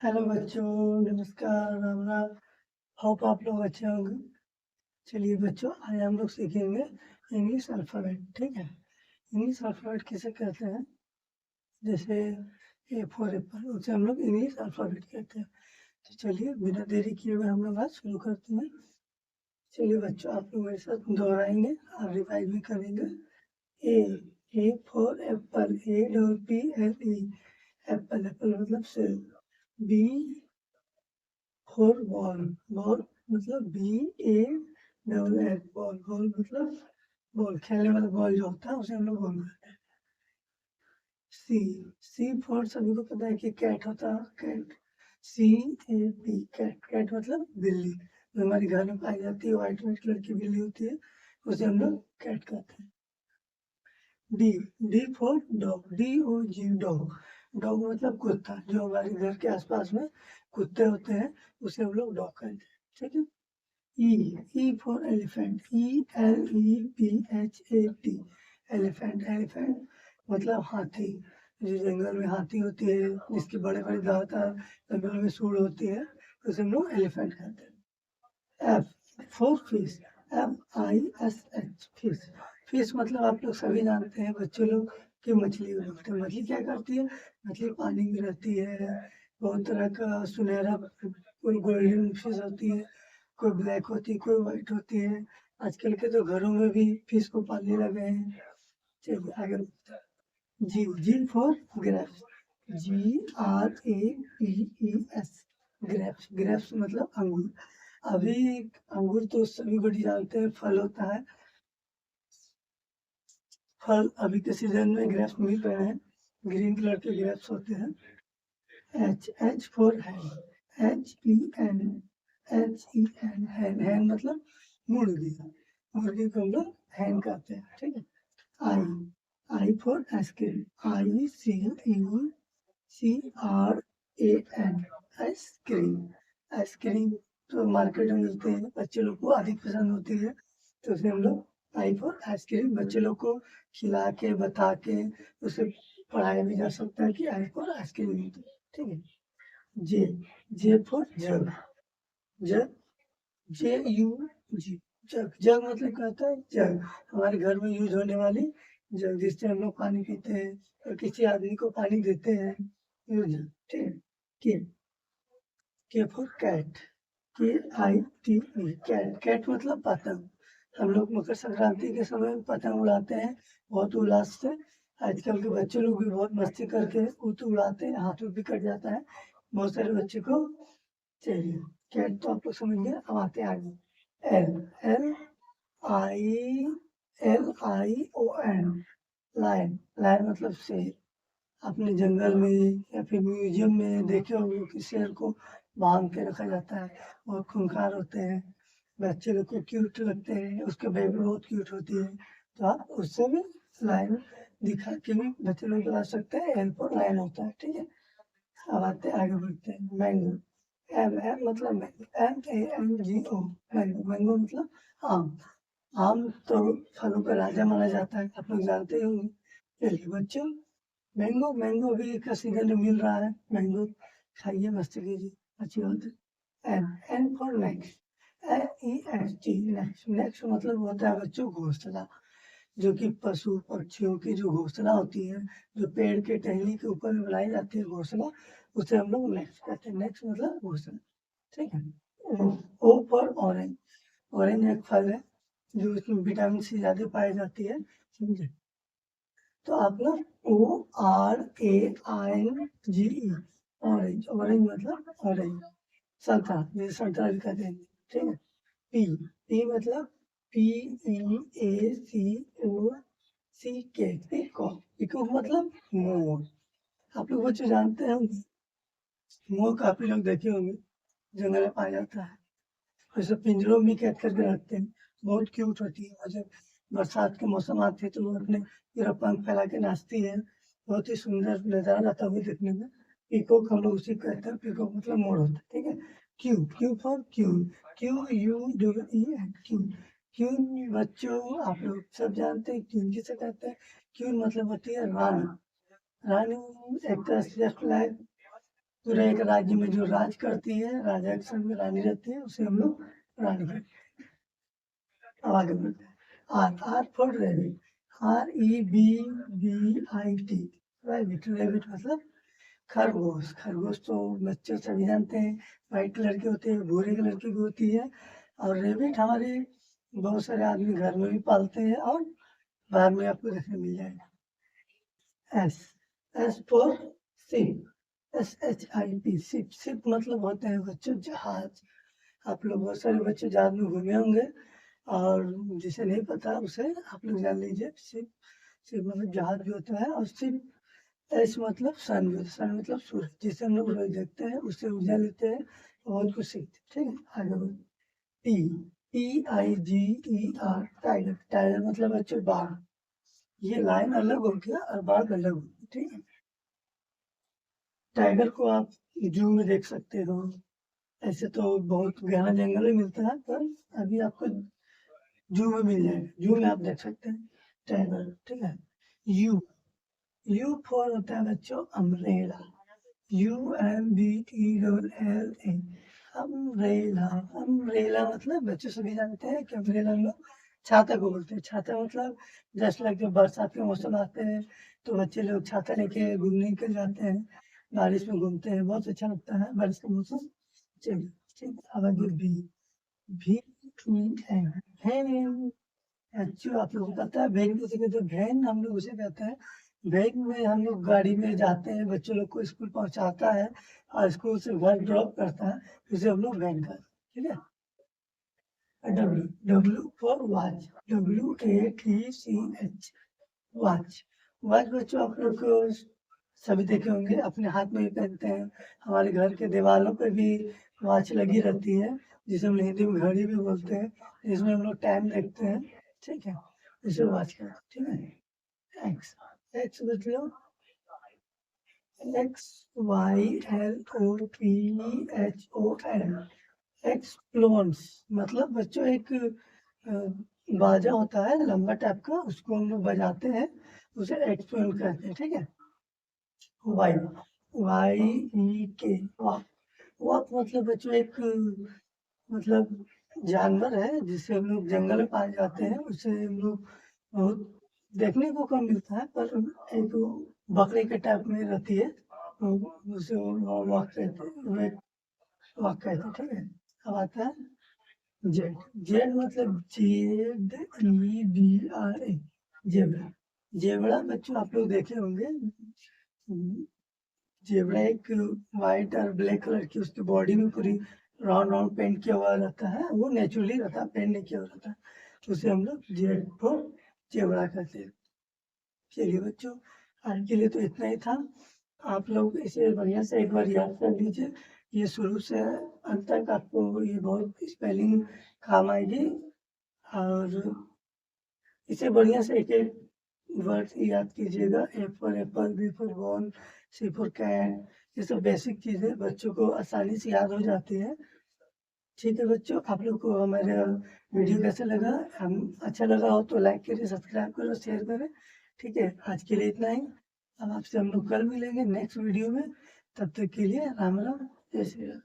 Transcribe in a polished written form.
Hello बच्चों, नमस्कार, Ram Ram. Hope आप लोग अच्छे होंगे। चलिए बच्चों, आज हम लोग सीखेंगे इंग्लिश अल्फ़ाबेट। ठीक है, इंग्लिश अल्फ़ाबेट किसे कहते हैं? जैसे ए फॉर एप्पल, उसे हम लोग इंग्लिश अल्फ़ाबेट कहते हैं। तो चलिए बिना देरी किए हुए हम लोग आज शुरू करते हैं। चलिए बच्चों, आप लोग मेरे साथ दोहराएंगे और रिवाइज भी करेंगे। ए for Apple, APPLE, Apple. Apple मतलब सेब। बी फॉर बॉल, बॉल मतलब BALL, बॉल। बॉल मतलब बॉल, खेलने वाला बॉल जो होता है उसे हम लोग बॉल कहते हैं। सी, सी फॉर सभी को पता है कि कैट होता है, कैट। CAT, cat. कैट मतलब बिल्ली, जो हमारे घर में पाई जाती है, व्हाइट व्हाइट कलर की बिल्ली होती है, उसे हम लोग कैट कहते हैं। D, D for dog, DOG, dog. Dog मतलब कुत्ता, जो हमारे घर के आसपास में कुत्ते होते हैं उसे हम लोग डॉग कहते हैं। ठीक है। E for elephant, ELEPHAT, elephant. Elephant मतलब हाथी, जो जंगल में हाथी होती है, जिसके बड़े बड़े दांत और जंगल में सूंड होती है, उसे हम लोग एलिफेंट कहते हैं। F for fish, FISH, fish. Fish मतलब आप लोग सभी जानते हैं बच्चे लोग कि मछली बोलते हैं। मछली क्या करती है? मछली पानी में रहती है, बहुत तरह का सुनहरा, कोई गोल्डन फिश होती है, कोई ब्लैक होती है, कोई व्हाइट होती है। आजकल के तो घरों में भी फिश को पालने लगे हैं। चलिए आगे बढ़ते हैं। G, G for grapes, GRAPES, grapes. Grapes मतलब अंगूर। अभी अंगूर तो सभी बड़ी जानते हैं, फल होता है। फल अभी के सीजन में ग्रेप्स मिल रहे हैं, ग्रीन कलर के ग्रेप्स होते हैं। H फॉर हैन, HEN, हैन। हैन मतलब मुर्गी, मुर्गी को हम लोग हैन कहते हैं। ठीक है। I for ice cream, ICCRAN, ice cream. Ice cream तो मार्केट में मिलते हैं, बच्चे लोग को अधिक पसंद होती है, तो उसे हम लोग आई फॉर आइसक्रीम बच्चे लोग को खिला के बता के उसे पढ़ाया भी जा सकता है कि आई फॉर आइसक्रीम मिलती है। ठीक है। जे, J for jug, jug, JUG, जग। जग मतलब क्या होता है? जग, हमारे घर में यूज होने वाली जग, जिससे हम लोग पानी पीते हैं और किसी आदमी को पानी देते हैं, ये जग। ठीक है। K, K for cat, KITE, cat. Cat मतलब पतंग। हम लोग मकर संक्रांति के समय में पतंग उड़ाते हैं बहुत उल्लास से। आजकल के बच्चे लोग भी बहुत मस्ती करके वो तो उड़ाते हैं, हाथ में भी कट जाता है बहुत सारे बच्चे को। चलिए, कैट तो आप लोग समझ गए, अब आते हैं आगे। एल, आई LION, लायन। लायन मतलब शेर। अपने जंगल में या फिर म्यूजियम में देखे होंगे कि शेर को बांध के रखा जाता है, और खूंखार होते हैं, बच्चे लोग को क्यूट लगते हैं, उसके बेबी बहुत क्यूट होती है। तो आप उससे भी लाइन दिखा के भी बच्चे लोग बता सकते हैं, एल पर लाइन होता है। ठीक है। अब आते आगे बढ़ते हैं। मैंगो, M मतलब मैंगो, MANGO, मैंगो। मैंगो मतलब आम। आम तो फलों का राजा माना जाता है, आप लोग जानते ही होंगे। चलिए बच्चों, मैंगो, मैंगो भी का सीजन में मिल रहा है, मैंगो खाइए, मस्ती कीजिए, अच्छी बात है। N for next, NEXT, next. Next मतलब होता है बच्चों घोंसला, जो कि पशु पक्षियों की जो घोंसला होती है, जो पेड़ के टहनी के ऊपर में बनाई जाती है घोंसला, उसे हम लोग नेक्स्ट कहते हैं। नेक्स्ट मतलब घोंसला। ठीक है। ओ फॉर ऑरेंज, ऑरेंज एक फल है जो इसमें विटामिन सी ज्यादा पाई जाती है, समझे? तो आप लोग ORAINGE, ऑरेंज। ऑरेंज मतलब ऑरेंज, संतरा, जैसे संतरा भी कहते हैं। ठीक है। पी, पी मतलब PEACOCK, पीकॉक। पीकॉक मतलब मोर। आप लोग बच्चे जानते हैं मोर, काफी लोग देखे होंगे, जंगल में पाया जाता है। वैसे पिंजरों में कैद करके रखते हैं, बहुत क्यूट होती है। और जब बरसात के मौसम आते हैं तो वो अपने पूरा पंख फैला के नाचती है, बहुत ही सुंदर नजारा आता है वो देखने में। पीकॉक हम लोग उसी को कहते हैं, पीकॉक मतलब मोर होता है। ठीक है। Q, Q for queen, QUEN, queen. Queen बच्चों आप लोग सब जानते हैं क्यून किसे कहते हैं? क्यून मतलब होती है रानी। रानी एक तरह से जस्ट लाइक पूरे एक राज्य में जो राज करती है, राजा के संग में रानी रहती है, उसे हम लोग रानी कहते हैं। अब आगे बढ़ते हैं। R for rabbit, REBBIT, rabbit. Rabbit मतलब खरगोश। खरगोश तो बच्चे सभी जानते हैं, वाइट कलर के होते हैं, भूरे कलर की भी होती है। और रैबिट हमारे बहुत सारे आदमी घर में भी पालते हैं और बाहर में आपको देखने मिल जाएगा। S for ship, SHIP, ship. Ship मतलब होते हैं बच्चों जहाज। आप लोग बहुत सारे बच्चे जहाज में घूमे होंगे, और जिसे नहीं पता उसे आप लोग जान लीजिए। शिप, शिप मतलब जहाज भी होता है। और शिप, एस मतलब सन, सन मतलब सूरज, जिसे हम लोग रोज देखते हैं, उससे ऊर्जा लेते हैं, बहुत कुछ सीखते हैं। ठीक है, आगे बढ़ो। TIGER, tiger. टाइगर मतलब बच्चों बाघ। ये लाइन अलग हो गया और बाघ अलग हो गया। ठीक है, टाइगर को आप जू में देख सकते हो। ऐसे तो बहुत गहरा जंगल में मिलता है, पर अभी आपको जू में मिल जाएगा। जू में आप देख सकते हैं टाइगर। ठीक है, यू, यू फॉर होता है बच्चों अम्ब्रेला, UMBELLA, अम्ब्रेला। अम्ब्रेला मतलब बच्चों सभी जानते हैं कि अम्ब्रेला हम लोग छाता को बोलते हैं। छाता मतलब जैसे लाइक जब बरसात के मौसम आते हैं तो बच्चे लोग छाता लेके घूमने निकल जाते हैं, बारिश में घूमते हैं, बहुत अच्छा लगता है बारिश का मौसम। चलिए, ठीक है, अब आगे भी, VEN, एक्चुअली आप लोगों को पता है वैन किसे कहते हैं? वैन हम लोग उसे कहते हैं, वैन में हम लोग गाड़ी में जाते हैं, बच्चों लोग को स्कूल पहुंचाता है और स्कूल से घर ड्रॉप करता है, उसे हम लोग वैन कहते हैं। ठीक है, W for watch, WATCH, watch. Watch बच्चों आप लोग को सभी देखे होंगे, अपने हाथ में भी पहनते हैं। हमारे घर के दीवारों पे भी वॉच लगी रहती है, जिसे हम हिंदी में घड़ी भी बोलते हैं, जिसमें हम लोग टाइम देखते हैं। ठीक है, इसे वॉच कहते हैं। ठीक है, एक्स, एक्स मतलब XYLOPHON, एक्सप्लोन्स मतलब बच्चों एक बाजा होता है लंबा टाइप का, उसको हम लोग बजाते हैं, उसे एक्सप्लोन कहते हैं। ठीक है, वाई, YEK, वॉक। वॉक मतलब बच्चों एक मतलब जानवर है जिसे हम लोग जंगल में पाए जाते हैं, उसे हम लोग बहुत देखने को कम मिलता है, पर एक बकरी के टाइप में रहती है, तो उसे वॉक कहते हैं, वॉक कहते हैं। ठीक है, अब आता है जेड। जेड मतलब ZEBRA, जेबरा। जेबरा बच्चों आप लोग देखे होंगे, जेबरा एक व्हाइट और ब्लैक कलर की उसकी बॉडी में पूरी राउंड राउंड पेंट किया हुआ रहता है, वो नेचुरली रहता है, पेंट नहीं किया हुआ रहता है, तो उसे हम लोग जेड को जेबरा कहते हैं। चलिए बच्चों, आज के लिए तो इतना ही था। आप लोग इसे बढ़िया से एक बार याद कर लीजिए, ये शुरू से अंत तक आपको ये बहुत स्पेलिंग काम आएगी, और इसे बढ़िया से एक एक वर्ड याद कीजिएगा। A for apple, B for ball, C for cat, ये सब बेसिक चीजें बच्चों को आसानी से याद हो जाती है। ठीक है बच्चों, आप लोग को हमारा वीडियो कैसा लगा? हम अच्छा लगा हो तो लाइक करें, सब्सक्राइब करें, शेयर करें। ठीक है, आज के लिए इतना ही। अब आपसे हम लोग कल मिलेंगे नेक्स्ट वीडियो में, तब तक के लिए राम राम, जय श्री राम।